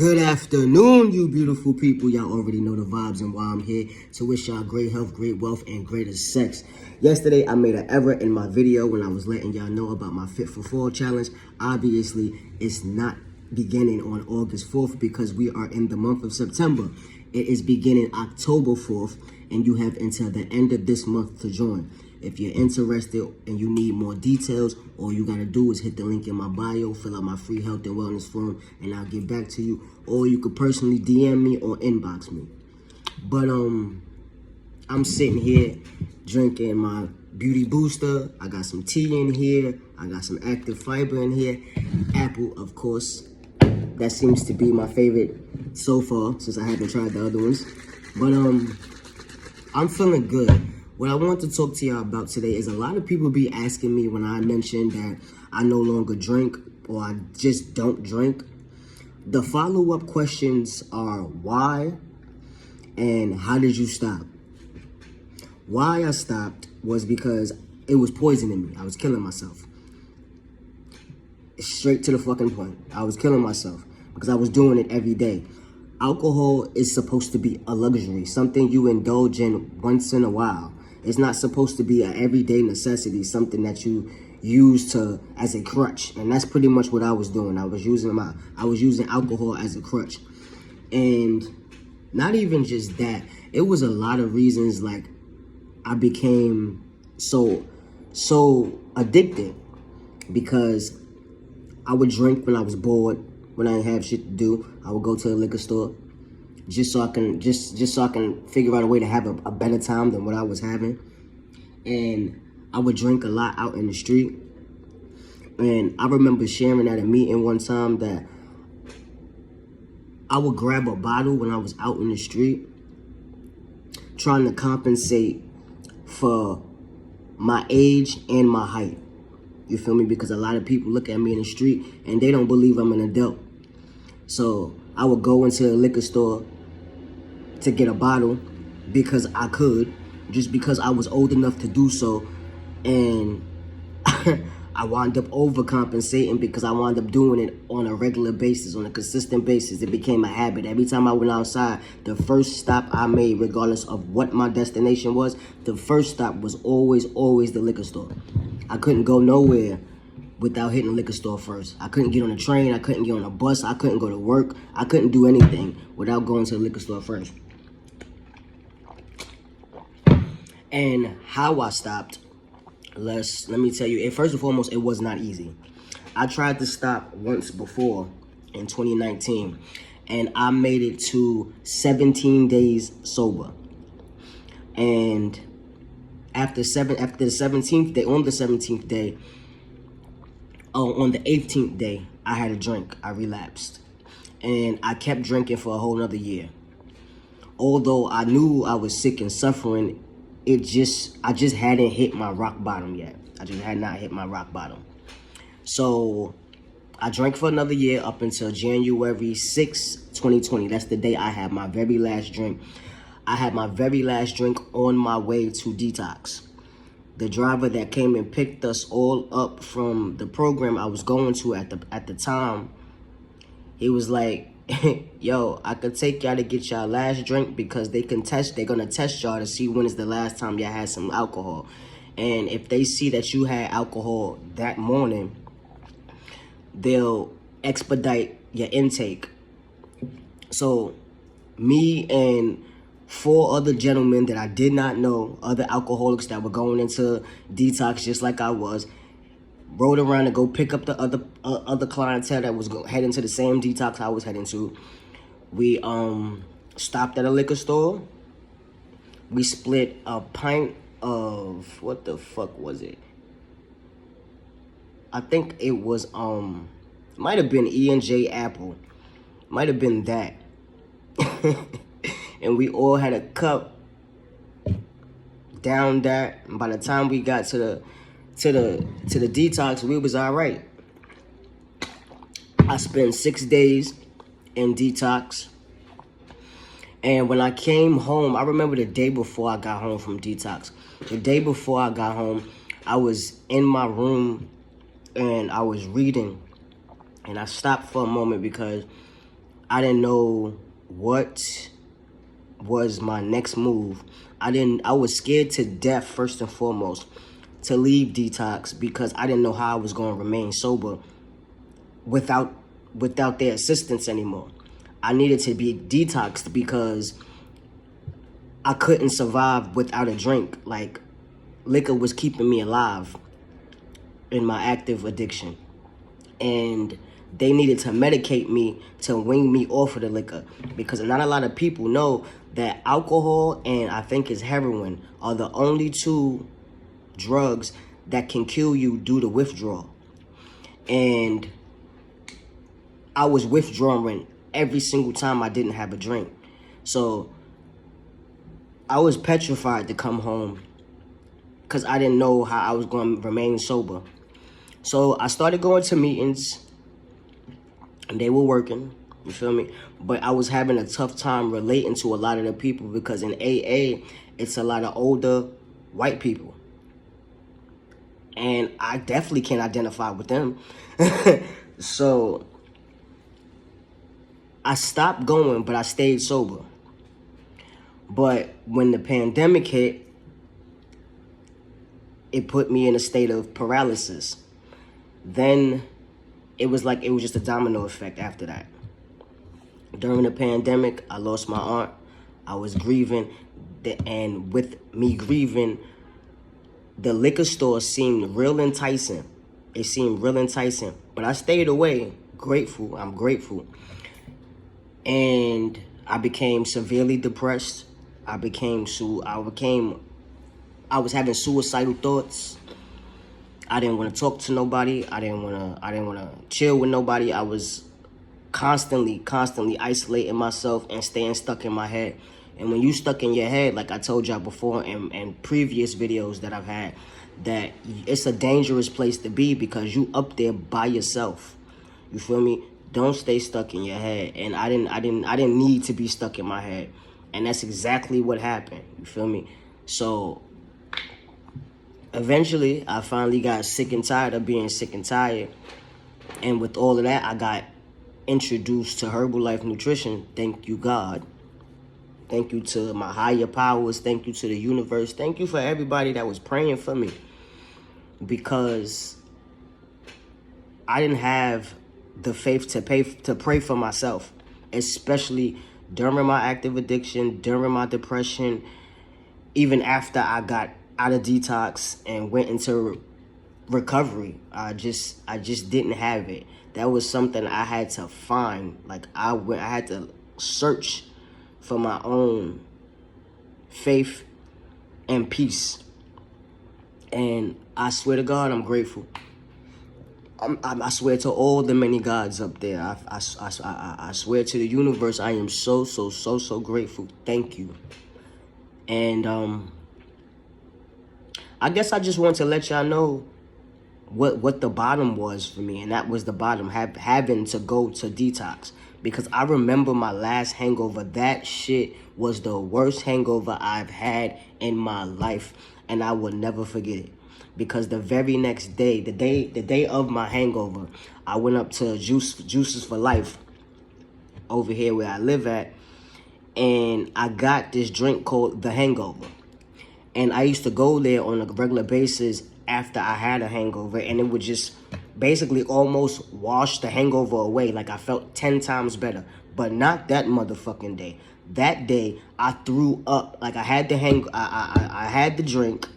Good afternoon, you beautiful people. Y'all already know the vibes and why I'm here to wish y'all great health, great wealth, and greater sex. Yesterday, I made an error in my video when I was letting y'all know about my Fit for Fall challenge. Obviously, it's not beginning on August 4th because we are in the month of September. It is beginning October 4th, and you have until the end of this month to join. If you're interested and you need more details, all you gotta do is hit the link in my bio, fill out my free health and wellness form, and I'll get back to you. Or you could personally DM me or inbox me. But I'm sitting here drinking my beauty booster. I got some tea in here. I got some active fiber in here. Apple, of course. That seems to be my favorite so far since I haven't tried the other ones. But I'm feeling good. What I want to talk to y'all about today is a lot of people be asking me when I mention that I no longer drink or I just don't drink. The follow-up questions are why and how did you stop? Why I stopped was because it was poisoning me. I was killing myself. Straight to the fucking point. I was killing myself because I was doing it every day. Alcohol is supposed to be a luxury, something you indulge in once in a while. It's not supposed to be an everyday necessity, something that you use as a crutch. And that's pretty much what I was doing. I was using alcohol as a crutch. And not even just that, it was a lot of reasons. Like, I became so addicted because I would drink when I was bored, when I didn't have shit to do. I would go to the liquor store just so I can figure out a way to have a better time than what I was having. And I would drink a lot out in the street. And I remember sharing at a meeting one time that I would grab a bottle when I was out in the street, trying to compensate for my age and my height. You feel me? Because a lot of people look at me in the street and they don't believe I'm an adult. So I would go into the liquor store to get a bottle because I could, just because I was old enough to do so. And I wound up overcompensating because I wound up doing it on a regular basis, on a consistent basis. It became a habit. Every time I went outside, the first stop I made, regardless of what my destination was, the first stop was always the liquor store. I couldn't go nowhere without hitting the liquor store first. I couldn't get on a train. I couldn't get on a bus. I couldn't go to work. I couldn't do anything without going to the liquor store first. And how I stopped, let me tell you, first and foremost, it was not easy. I tried to stop once before in 2019, and I made it to 17 days sober. And after the 17th day, on the 18th day, I had a drink. I relapsed. And I kept drinking for a whole nother year. Although I knew I was sick and suffering, I just hadn't hit my rock bottom yet. I just had not hit my rock bottom. So I drank for another year up until January 6, 2020. That's the day I had my very last drink. I had my very last drink on my way to detox. The driver that came and picked us all up from the program I was going to at the time, he was like, yo, I could take y'all to get y'all last drink because they're gonna test y'all to see when is the last time y'all had some alcohol. And if they see that you had alcohol that morning, they'll expedite your intake. So me and 4 other gentlemen that I did not know, other alcoholics that were going into detox just like I was, rode around to go pick up the other clientele that was heading to the same detox I was heading to. We stopped at a liquor store. We split a pint of, what the fuck was it? I think it was might have been E&J Apple. Might have been that. And we all had a cup, down that, and by the time we got to the detox, we was all right. I spent 6 days in detox. And when I came home, I remember the day before I got home from detox. The day before I got home, I was in my room and I was reading. And I stopped for a moment because I didn't know what was my next move. I was scared to death, first and foremost, to leave detox because I didn't know how I was going to remain sober without their assistance anymore. I needed to be detoxed because I couldn't survive without a drink. Like, liquor was keeping me alive in my active addiction. And they needed to medicate me to wean me off of the liquor, because not a lot of people know that alcohol and I think it's heroin are the only two drugs that can kill you due to withdrawal. And I was withdrawing every single time I didn't have a drink. So I was petrified to come home because I didn't know how I was going to remain sober. So I started going to meetings, and they were working, you feel me? But I was having a tough time relating to a lot of the people, because in AA, it's a lot of older white people. And I definitely can't identify with them. So I stopped going, but I stayed sober. But when the pandemic hit, it put me in a state of paralysis. Then it was like it was just a domino effect after that. During the pandemic, I lost my aunt. I was grieving, and with me grieving, the liquor store seemed real enticing. It seemed real enticing, but I stayed away. Grateful, I'm grateful. And I became severely depressed. I was having suicidal thoughts. I didn't want to talk to nobody. I didn't want to chill with nobody. I was constantly isolating myself and staying stuck in my head. And when you stuck in your head, like I told y'all before in previous videos that I've had, that it's a dangerous place to be because you up there by yourself. You feel me? Don't stay stuck in your head. And I didn't need to be stuck in my head. And that's exactly what happened. You feel me? So eventually, I finally got sick and tired of being sick and tired. And with all of that, I got introduced to Herbalife Nutrition. Thank you, God. Thank you to my higher powers. Thank you to the universe. Thank you for everybody that was praying for me. Because I didn't have the faith to pray for myself. Especially during my active addiction, during my depression, even after I got out of detox and went into recovery. I just didn't have it. That was something I had to find. Like I had to search for my own faith and peace. And I swear to God, I'm grateful. I swear to all the many gods up there. I swear to the universe, I am so grateful. Thank you. And I guess I just want to let y'all know what the bottom was for me, and that was the bottom, having to go to detox. Because I remember my last hangover. That shit was the worst hangover I've had in my life, and I will never forget it. Because the very next day, the day of my hangover, I went up to Juices for Life over here where I live at, and I got this drink called The Hangover. And I used to go there on a regular basis after I had a hangover, and it would just basically almost wash the hangover away. Like I felt 10 times better. But not that motherfucking day. That day, I threw up. Like I had I had the drink,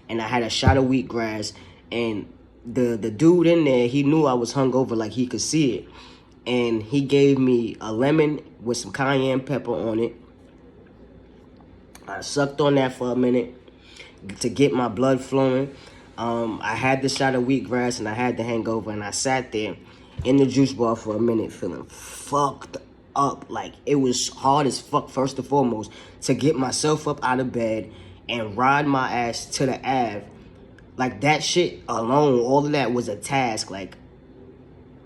and I had a shot of wheatgrass, and the dude in there, he knew I was hungover, like he could see it. And he gave me a lemon with some cayenne pepper on it. I sucked on that for a minute to get my blood flowing. I had the shot of wheatgrass and I had the hangover, and I sat there in the juice bar for a minute feeling fucked up. Like it was hard as fuck, first and foremost, to get myself up out of bed and ride my ass to the Ave. Like that shit alone, all of that was a task. Like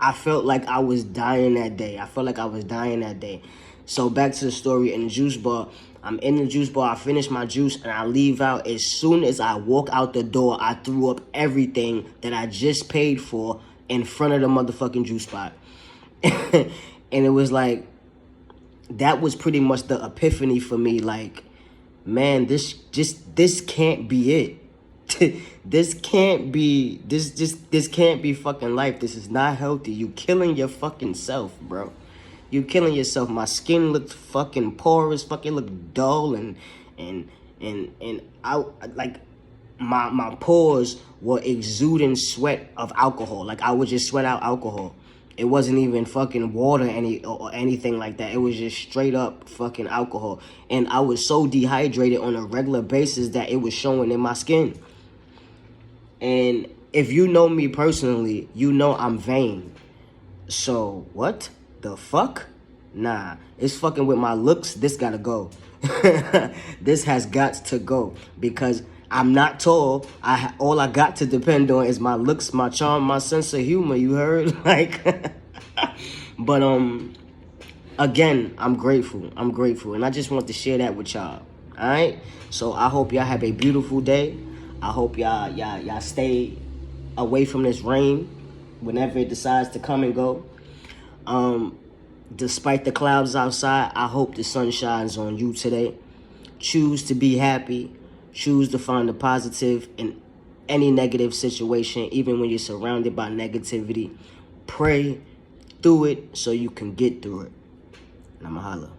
I felt like I was dying that day. So back to the story in the juice bar. I'm in the juice bar, I finish my juice, and I leave out. As soon as I walk out the door, I threw up everything that I just paid for in front of the motherfucking juice spot. And it was like, that was pretty much the epiphany for me. Like, man, this can't be it. This can't be fucking life. This is not healthy. You killing your fucking self, bro. You killing yourself. My skin looked fucking porous, fucking looked dull, and I like my pores were exuding sweat of alcohol. Like I would just sweat out alcohol. It wasn't even fucking water or anything like that. It was just straight up fucking alcohol. And I was so dehydrated on a regular basis that it was showing in my skin. And if you know me personally, you know I'm vain. So what the fuck? Nah, it's fucking with my looks. This gotta go. This has got to go because I'm not tall. All I got to depend on is my looks, my charm, my sense of humor. You heard? Like, but again, I'm grateful. I'm grateful, and I just want to share that with y'all. All right. So I hope y'all have a beautiful day. I hope y'all stay away from this rain whenever it decides to come and go. Despite the clouds outside, I hope the sun shines on you today. Choose to be happy. Choose to find the positive in any negative situation, even when you're surrounded by negativity. Pray through it so you can get through it. And I'ma holla.